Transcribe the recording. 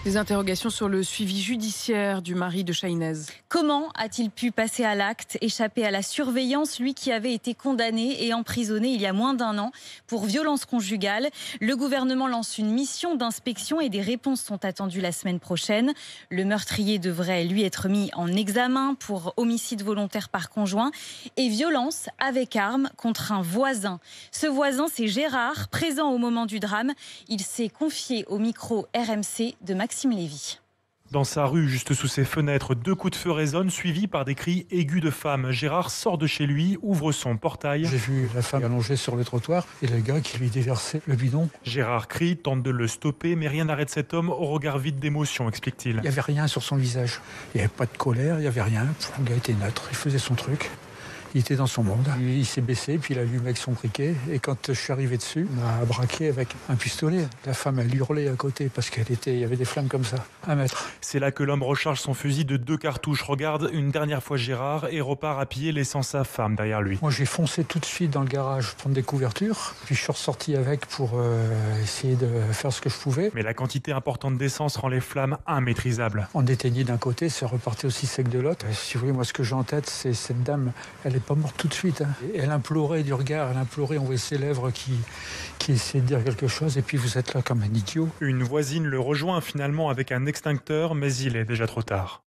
Des interrogations sur le suivi judiciaire du mari de Chahinez. Comment a-t-il pu passer à l'acte, échapper à la surveillance, lui qui avait été condamné et emprisonné il y a moins d'1 an pour violence conjugale? Le gouvernement lance une mission d'inspection et des réponses sont attendues la semaine prochaine. Le meurtrier devrait lui être mis en examen pour homicide volontaire par conjoint et violence avec arme contre un voisin. Ce voisin, c'est Gérard, présent au moment du drame. Il s'est confié au micro RMC de Maxime Lévy. Dans sa rue, juste sous ses fenêtres, 2 coups de feu résonnent, suivis par des cris aigus de femmes. Gérard sort de chez lui, ouvre son portail. J'ai vu la femme allongée sur le trottoir et le gars qui lui déversait le bidon. Gérard crie, tente de le stopper, mais rien n'arrête cet homme au regard vide d'émotion, explique-t-il. Il n'y avait rien sur son visage. Il n'y avait pas de colère, il n'y avait rien. Le gars était neutre, il faisait son truc. Il était dans son monde. Il s'est baissé, puis il a allumé avec son briquet. Et quand je suis arrivé dessus, il m'a braqué avec un pistolet. La femme, elle hurlait à côté parce il y avait des flammes comme ça, 1 mètre. C'est là que l'homme recharge son fusil de 2 cartouches, regarde une dernière fois Gérard et repart à pied, laissant sa femme derrière lui. Moi, j'ai foncé tout de suite dans le garage prendre des couvertures. Puis je suis ressorti avec pour essayer de faire ce que je pouvais. Mais la quantité importante d'essence rend les flammes immaîtrisables. On éteignait d'un côté, ça repartait aussi sec de l'autre. Si vous voulez, moi, ce que j'ai en tête, c'est cette dame, elle n'est pas morte tout de suite. Et elle implorait du regard, on voyait ses lèvres qui essayaient de dire quelque chose. Et puis vous êtes là comme un idiot. Une voisine le rejoint finalement avec un extincteur, mais il est déjà trop tard.